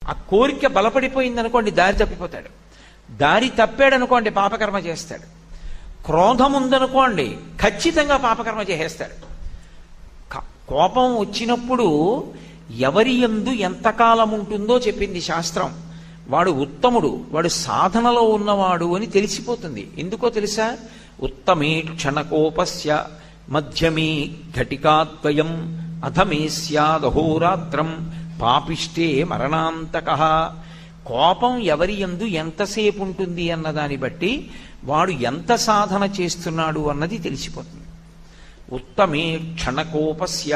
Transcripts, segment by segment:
ఆ కోరిక బలపడిపోయింది అనుకోండి, దారి తప్పిపోతాడు. దారి తప్పాడు అనుకోండి, పాపకర్మ చేస్తాడు. క్రోధం ఉందనుకోండి, ఖచ్చితంగా పాపకర్మ చేసేస్తాడు. కోపం వచ్చినప్పుడు ఎవరి యందు ఎంతకాలం ఉంటుందో చెప్పింది శాస్త్రం. వాడు ఉత్తముడు, వాడు సాధనలో ఉన్నవాడు అని తెలిసిపోతుంది. ఎందుకో తెలుసా? ఉత్తమే క్షణకోపస్య మధ్యమే ఘటికాద్వయం అధమే స్యాదహోరాత్రం పాపిష్టే మరణాంతకః. కోపం ఎవరి యందు ఎంతసేపు ఉంటుంది అన్నదాన్ని బట్టి వాడు ఎంత సాధన చేస్తున్నాడు అన్నది తెలిసిపోతుంది. ఉత్తమే క్షణకోపస్య,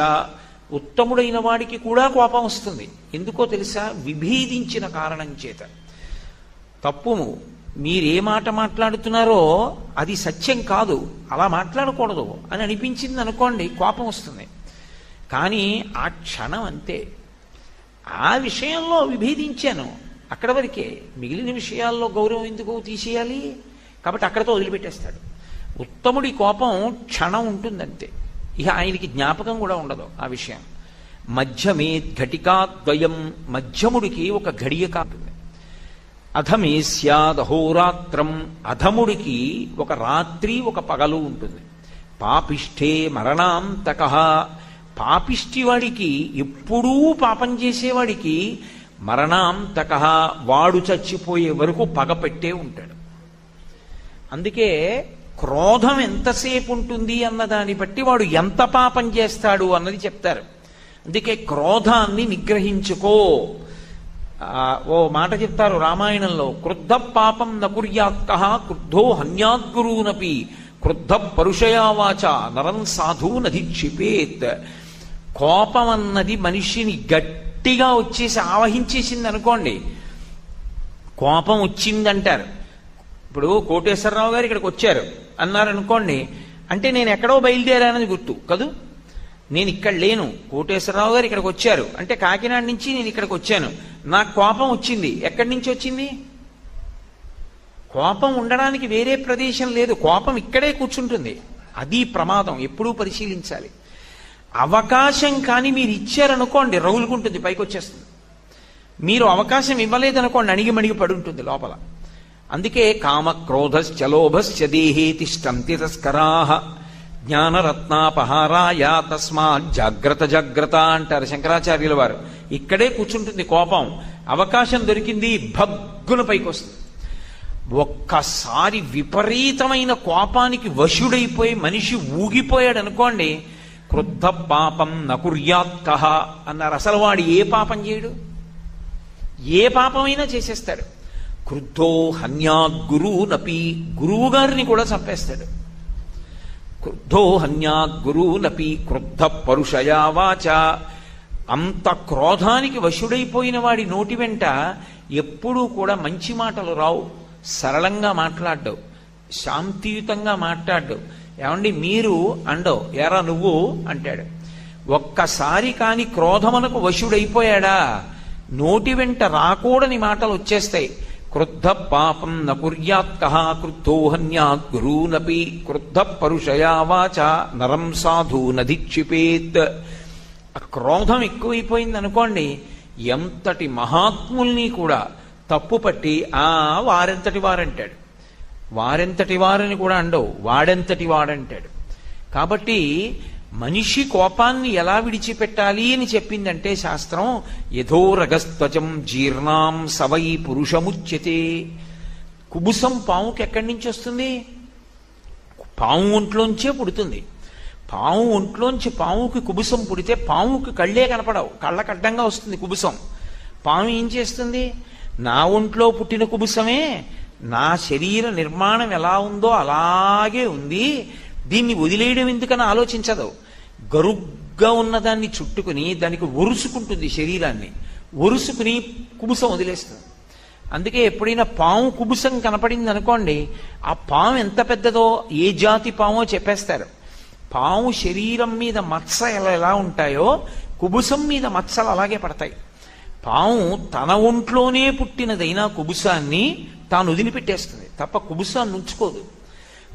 ఉత్తముడైన వాడికి కూడా కోపం వస్తుంది. ఎందుకో తెలుసా? విభేదించిన కారణం చేత. తప్పు, మీరే మాట మాట్లాడుతున్నారో అది సత్యం కాదు, అలా మాట్లాడకూడదు అని అనిపించింది అనుకోండి, కోపం వస్తుంది. కానీ ఆ క్షణం అంతే. ఆ విషయంలో విభేదించాను, అక్కడ వరకే. మిగిలిన విషయాల్లో గౌరవం ఎందుకు తీసేయాలి? కాబట్టి అక్కడతో వదిలిపెట్టేస్తాడు. ఉత్తముడి కోపం క్షణం ఉంటుందంతే, ఇక ఆయనకి జ్ఞాపకం కూడా ఉండదు ఆ విషయం. మధ్యమే ఘటికాద్వయం, మధ్యముడికి ఒక ఘడియ కాఉంటుంది. అధమే స్యాదహోరాత్రం, అధముడికి ఒక రాత్రి ఒక పగలు ఉంటుంది. పాపిష్ఠే మరణాంతకః, పాపిష్టివాడికి, ఎప్పుడూ పాపం చేసేవాడికి మరణాంతకః, వాడు చచ్చిపోయే వరకు పగపెట్టే ఉంటాడు. అందుకే క్రోధం ఎంతసేపు ఉంటుంది అన్నదాన్ని బట్టి వాడు ఎంత పాపం చేస్తాడు అన్నది చెప్తారు. అందుకే క్రోధాన్ని నిగ్రహించుకో. ఓ మాట చెప్తారు రామాయణంలో, క్రుద్ధ పాపం నకుర్యాత్కః క్రుద్ధో హన్యాద్గురూనపి క్రుద్ధ పరుషయావాచ నరం సాధు నధిక్షిపేత్. కోపం అన్నది మనిషిని గట్టిగా వచ్చేసి ఆవహించేసింది అనుకోండి, కోపం వచ్చిందంటారు. ఇప్పుడు కోటేశ్వరరావు గారు ఇక్కడికి వచ్చారు అన్నారనుకోండి, అంటే నేను ఎక్కడో బయలుదేరానని గుర్తు కదూ. నేను ఇక్కడ లేను, కోటేశ్వరరావు గారు ఇక్కడికి వచ్చారు అంటే కాకినాడ నుంచి నేను ఇక్కడికి వచ్చాను. నాకు కోపం వచ్చింది, ఎక్కడి నుంచి వచ్చింది? కోపం ఉండడానికి వేరే ప్రదేశం లేదు, కోపం ఇక్కడే కూర్చుంటుంది. అది ప్రమాదం, ఎప్పుడూ పరిశీలించాలి. అవకాశం కానీ మీరు ఇచ్చారనుకోండి, రగులుకుంటుంది, పైకి వచ్చేస్తుంది. మీరు అవకాశం ఇవ్వలేదనుకోండి, అణిగిమణిగి పడి ఉంటుంది లోపల. అందుకే కామక్రోధశ్చ లోభశ్చ దేహే తిష్టంతి తస్కరాః జ్ఞానరత్నాపహారాయ తస్మాత్ జాగ్రత్త జాగ్రత్త అంటారు శంకరాచార్యుల వారు. ఇక్కడే కూర్చుంటుంది కోపం. అవకాశం దొరికింది, భగ్గున పైకి వస్తుంది. ఒక్కసారి విపరీతమైన కోపానికి వశుడైపోయి మనిషి ఊగిపోయాడు అనుకోండి, క్రుద్ధ పాపం నకుర్యాత్కః అన్నారు. అసలు వాడు ఏ పాపం చేయడు, ఏ పాపమైనా చేసేస్తాడు. క్రుద్ధో హన్యాద్గురూనపి, గురువు గారిని కూడా చంపేస్తాడు. క్రుద్ధో హన్యాద్గురూనపి క్రుద్ధ పరుషయావాచ. అంత క్రోధానికి వశుడైపోయిన వాడి నోటి వెంట ఎప్పుడూ కూడా మంచి మాటలు రావు. సరళంగా మాట్లాడ్డావు, శాంతియుతంగా మాట్లాడ్డావు. ఏమండి మీరు అండవు, ఎరా నువ్వు అంటాడు. ఒక్కసారి కాని క్రోధమునకు వశుడైపోయాడా, నోటి వెంట రాకూడని మాటలు వచ్చేస్తాయి. క్రుద్ధ పాపం నకుర్యాత్కః క్రుద్ధో హన్యాద్గురూనపి క్రుద్ధ పరుషయావాచ నరం సాధు నధిక్షిపేత్. ఆ క్రోధం ఎక్కువైపోయింది అనుకోండి, ఎంతటి మహాత్ముల్ని కూడా తప్పుపట్టి వారెంతటి వారంటాడు. వారెంతటి వారని కూడా అండవు, వాడెంతటి వాడంటాడు. కాబట్టి మనిషి కోపాన్ని ఎలా విడిచిపెట్టాలి అని చెప్పిందంటే శాస్త్రం, యథోరగస్త్వచం జీర్ణాం సవై పురుషముచ్యతే. కుబుసం పాముకి ఎక్కడి నుంచి వస్తుంది? పాము ఒంట్లోంచే పుడుతుంది. పాము ఒంట్లోంచి పాముకి కుబుసం పుడితే పాముకి కళ్ళే కనపడవు, కళ్ళకు అడ్డంగా వస్తుంది కుబుసం. పాము ఏం చేస్తుంది? నా ఒంట్లో పుట్టిన కుబుసమే నా శరీర నిర్మాణం ఎలా ఉందో అలాగే ఉంది, దీన్ని వదిలేయడం ఎందుకని ఆలోచించదు. గరుగ్గా ఉన్నదాన్ని చుట్టుకుని దానికి ఒరుసుకుంటుంది, శరీరాన్ని ఒరుసుకుని కుబుసం వదిలేస్తుంది. అందుకే ఎప్పుడైనా పాము కుబుసం కనపడింది అనుకోండి, ఆ పాము ఎంత పెద్దదో ఏ జాతి పామో చెప్పేస్తారు. పాము శరీరం మీద మచ్చలు ఎలా ఉంటాయో కుబుసం మీద మచ్చలు అలాగే పడతాయి. పాము తన ఒంట్లోనే పుట్టినదైనా కుబుసాన్ని తాను వదిలిపెట్టేస్తుంది తప్ప కుబుసాన్ని ఉంచుకోదు.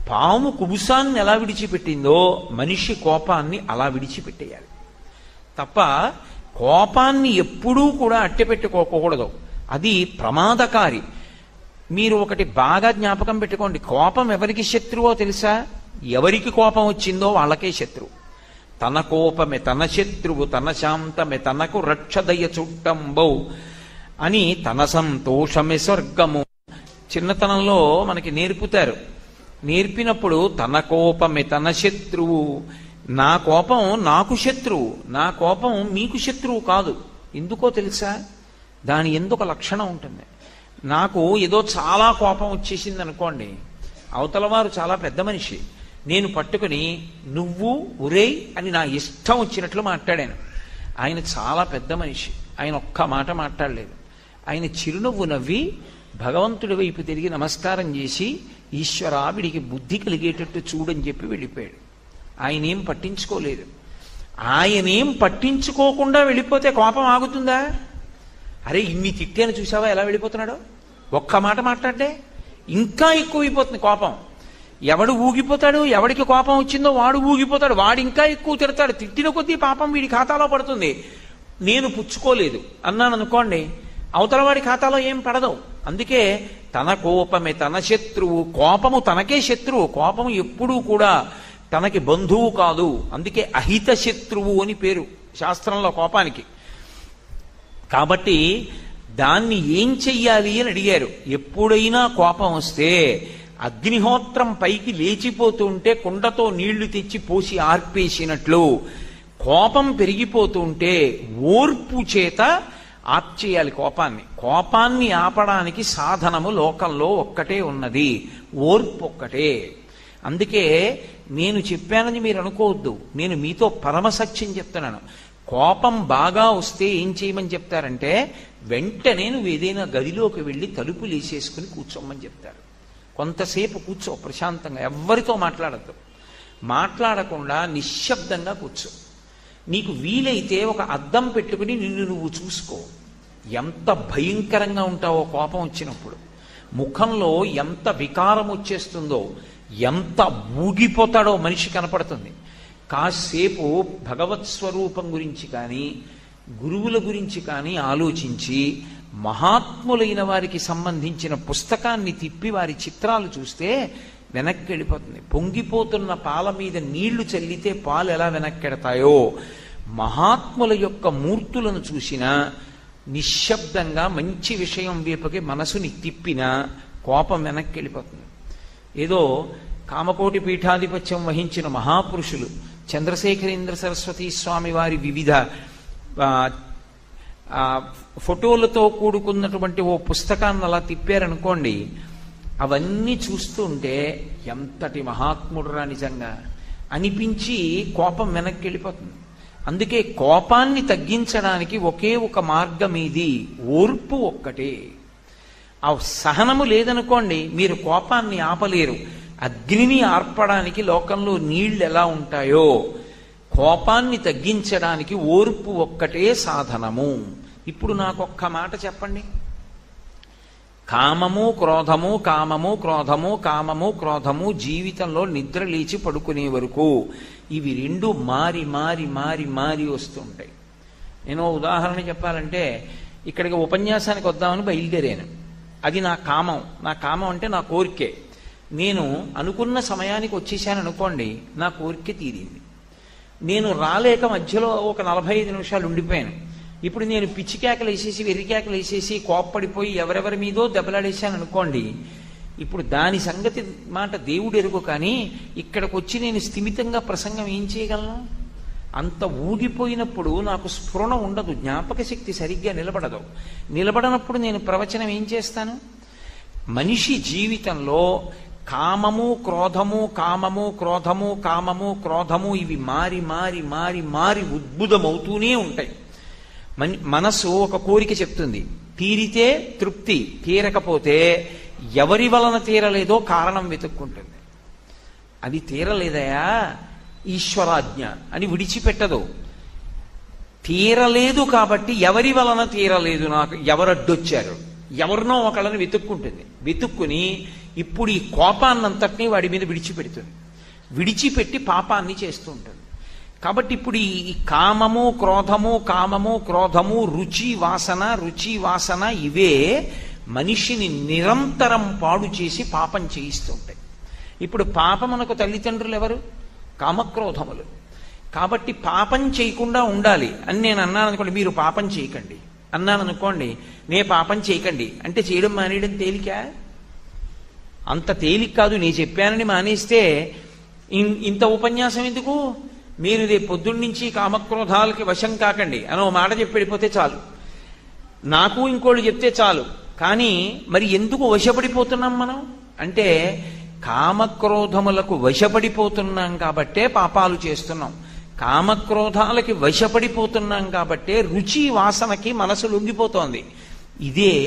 పాము కుబుసాన్ని ఎలా విడిచిపెట్టిందో మనిషి కోపాన్ని అలా విడిచిపెట్టేయాలి తప్ప కోపాన్ని ఎప్పుడూ కూడా అట్టెపెట్టుకోకూడదు. అది ప్రమాదకారి. మీరు ఒకటి బాగా జ్ఞాపకం పెట్టుకోండి, కోపం ఎవరికి శత్రువో తెలుసా? ఎవరికి కోపం వచ్చిందో వాళ్ళకే శత్రువు. తన కోపమే తన శత్రువు, తన శాంతమే తనకు రక్షదయ చుట్టంబౌ అని తన సంతోషమే స్వర్గము. చిన్నతనంలో మనకి నేర్పుతారు. నేర్పినప్పుడు తన కోపమే తన శత్రువు, నా కోపం నాకు శత్రువు, నా కోపం మీకు శత్రువు కాదు. ఎందుకో తెలుసా? దాని ఎందుకు లక్షణం ఉంటుంది. నాకు ఏదో చాలా కోపం వచ్చేసింది అనుకోండి, అవతల వారు చాలా పెద్ద మనిషి, నేను పట్టుకుని నువ్వు ఒరేయ్ అని నా ఇష్టం వచ్చినట్లు మాట్లాడాను. ఆయన చాలా పెద్ద మనిషి, ఆయన ఒక్క మాట మాట్లాడలేదు. ఆయన చిరునవ్వు నవ్వి భగవంతుడి వైపు తిరిగి నమస్కారం చేసి, ఈశ్వరా వీడికి బుద్ధి కలిగేటట్టు చూడని చెప్పి వెళ్ళిపోయాడు. ఆయనేం పట్టించుకోలేదు. ఆయనేం పట్టించుకోకుండా వెళ్ళిపోతే కోపం ఆగుతుందా? అరే ఇన్ని తిట్టాను చూసావా ఎలా వెళ్ళిపోతున్నాడో, ఒక్క మాట మాట్లాడే ఇంకా ఎక్కువైపోతుంది కోపం. ఎవడు ఊగిపోతాడు, ఎవడికి కోపం వచ్చిందో వాడు ఊగిపోతాడు, వాడు ఇంకా ఎక్కువ తిడతాడు. తిట్టిన కొద్దీ పాపం వీడి ఖాతాలో పడుతుంది. నేను పుచ్చుకోలేదు అన్నాను అనుకోండి, అవతల వాడి ఖాతాలో ఏం పడదు. అందుకే తన కోపమే తన శత్రువు, కోపము తనకే శత్రువు. కోపము ఎప్పుడూ కూడా తనకి బంధువు కాదు. అందుకే అహిత శత్రువు అని పేరు శాస్త్రంలో కోపానికి. కాబట్టి దాన్ని ఏం చెయ్యాలి అని అడిగారు. ఎప్పుడైనా కోపం వస్తే అగ్నిహోత్రం పైకి లేచిపోతూ ఉంటే కుండతో నీళ్లు తెచ్చి పోసి ఆర్పేసినట్లు కోపం పెరిగిపోతూ ఉంటే ఓర్పు చేత ఆర్చేయాలి కోపాన్ని. కోపాన్ని ఆపడానికి సాధనము లోకంలో ఒక్కటే ఉన్నది, ఓర్పు ఒక్కటే. అందుకే నేను చెప్పానని మీరు అనుకోవద్దు, నేను మీతో పరమసత్యం చెప్తున్నాను. కోపం బాగా వస్తే ఏం చేయమని చెప్తారంటే, వెంటనే నువ్వు ఏదైనా గదిలోకి వెళ్ళి తలుపులు వేసేసుకుని కూర్చోమని చెప్తారు. కొంతసేపు కూర్చో ప్రశాంతంగా, ఎవ్వరితో మాట్లాడద్దు. మాట్లాడకుండా నిశ్శబ్దంగా కూర్చో. నీకు వీలైతే ఒక అద్దం పెట్టుకుని నిన్ను నువ్వు చూసుకో. ఎంత భయంకరంగా ఉంటావో కోపం వచ్చినప్పుడు, ముఖంలో ఎంత వికారం వచ్చేస్తుందో, ఎంత ఊగిపోతాడో మనిషి కనపడుతుంది. కాసేపు భగవత్ స్వరూపం గురించి కానీ గురువుల గురించి కానీ ఆలోచించి మహాత్ములైన వారికి సంబంధించిన పుస్తకాన్ని తిప్పి వారి చిత్రాలు చూస్తే వెనక్కి వెళ్ళిపోతుంది. పొంగిపోతున్న పాల మీద నీళ్లు చల్లితే పాలు ఎలా వెనక్కెడతాయో, మహాత్ముల యొక్క మూర్తులను చూసినా నిశ్శబ్దంగా మంచి విషయం వైపుకి మనసుని తిప్పినా కోపం వెనక్కి వెళ్ళిపోతుంది. ఏదో కామకోటి పీఠాధిపత్యం వహించిన మహాపురుషులు చంద్రశేఖరేంద్ర సరస్వతి స్వామి వారి వివిధ ఫోటోలతో కూడుకున్నటువంటి ఓ పుస్తకాన్ని అలా తిప్పారనుకోండి, అవన్నీ చూస్తుంటే ఎంతటి మహాత్ముడురా నిజంగా అనిపించి కోపం వెనక్కి వెళ్ళిపోతుంది. అందుకే కోపాన్ని తగ్గించడానికి ఒకే ఒక మార్గం ఇది, ఓర్పు ఒక్కటే. ఆ సహనము లేదనుకోండి మీరు కోపాన్ని ఆపలేరు. అగ్నిని ఆర్పడానికి లోకంలో నీళ్లు ఎలా ఉంటాయో, కోపాన్ని తగ్గించడానికి ఓర్పు ఒక్కటే సాధనము. ఇప్పుడు నాకు ఒక్క మాట చెప్పండి. కామము క్రోధము, కామము క్రోధము, కామము క్రోధము జీవితంలో నిద్ర లేచి పడుకునే వరకు ఇవి రెండు మారి మారి మారి మారి వస్తుంటాయి. నేను ఉదాహరణ చెప్పాలంటే, ఇక్కడికి ఉపన్యాసానికి వద్దామని బయలుదేరాను. అది నా కామం. నా కామం అంటే నా కోరికే. నేను అనుకున్న సమయానికి వచ్చేసాను అనుకోండి, నా కోరిక తీరింది. నేను రాలేక మధ్యలో ఒక 45 నిమిషాలు ఉండిపోయాను. ఇప్పుడు నేను పిచ్చి కేకలు వేసేసి వెర్రి కేకలు వేసేసి కోప్పడిపోయి ఎవరెవరి మీదో దెబ్బలాడేశాను అనుకోండి, ఇప్పుడు దాని సంగతి మాట దేవుడు ఎరుగు. కానీ ఇక్కడికి వచ్చి నేను స్థిమితంగా ప్రసంగం ఏం చేయగలను? అంత ఊగిపోయినప్పుడు నాకు స్ఫురణ ఉండదు, జ్ఞాపక శక్తి సరిగ్గా నిలబడదు. నిలబడనప్పుడు నేను ప్రవచనం ఏం చేస్తాను? మనిషి జీవితంలో కామము క్రోధము, కామము క్రోధము, కామము క్రోధము ఇవి మారి మారి మారి మారి ఉద్భుతమవుతూనే ఉంటాయి. మనసు ఒక కోరిక చెప్తుంది, తీరితే తృప్తి, తీరకపోతే ఎవరి వలన తీరలేదో కారణం వెతుక్కుంటుంది. అది తీరలేదయా ఈశ్వరాజ్ఞ అని విడిచిపెట్టదు. తీరలేదు కాబట్టి ఎవరి వలన తీరలేదు, నాకు ఎవరడ్డొచ్చారు, ఎవరినో ఒకళ్ళని వెతుక్కుంటుంది. వెతుక్కుని ఇప్పుడు ఈ కోపాన్నంతటినీ వాడి మీద విడిచిపెడుతుంది. విడిచిపెట్టి పాపాన్ని చేస్తూ ఉంటుంది. కాబట్టి ఇప్పుడు ఈ కామము క్రోధము రుచి వాసన ఇవే మనిషిని నిరంతరం పాడు చేసి పాపం చేయిస్తుంటాయి. ఇప్పుడు పాపమునకు తల్లిదండ్రులు ఎవరు? కామక్రోధములు. కాబట్టి పాపం చేయకుండా ఉండాలి అని నేను అన్నాను అనుకోండి, మీరు పాపం చేయకండి అన్నాను అనుకోండి, నే పాపం చేయకండి అంటే చేయడం మానేయడం తేలిక? అంత తేలిక కాదు. నేను చెప్పానని మానేస్తే ఇంత ఉపన్యాసం ఎందుకు? మీరు రేపు పొద్దున్న నుంచి కామక్రోధాలకి వశం కాకండి అని ఓ మాట చెప్పి వెళ్ళిపోతే చాలు, నాకు ఇంకోళ్ళు చెప్తే చాలు. కానీ మరి ఎందుకు వశపడిపోతున్నాం మనం అంటే, కామక్రోధములకు వశపడిపోతున్నాం కాబట్టే పాపాలు చేస్తున్నాం. కామక్రోధాలకి వశపడిపోతున్నాం కాబట్టే రుచి వాసనకి మనసు లొంగిపోతోంది. ఇదే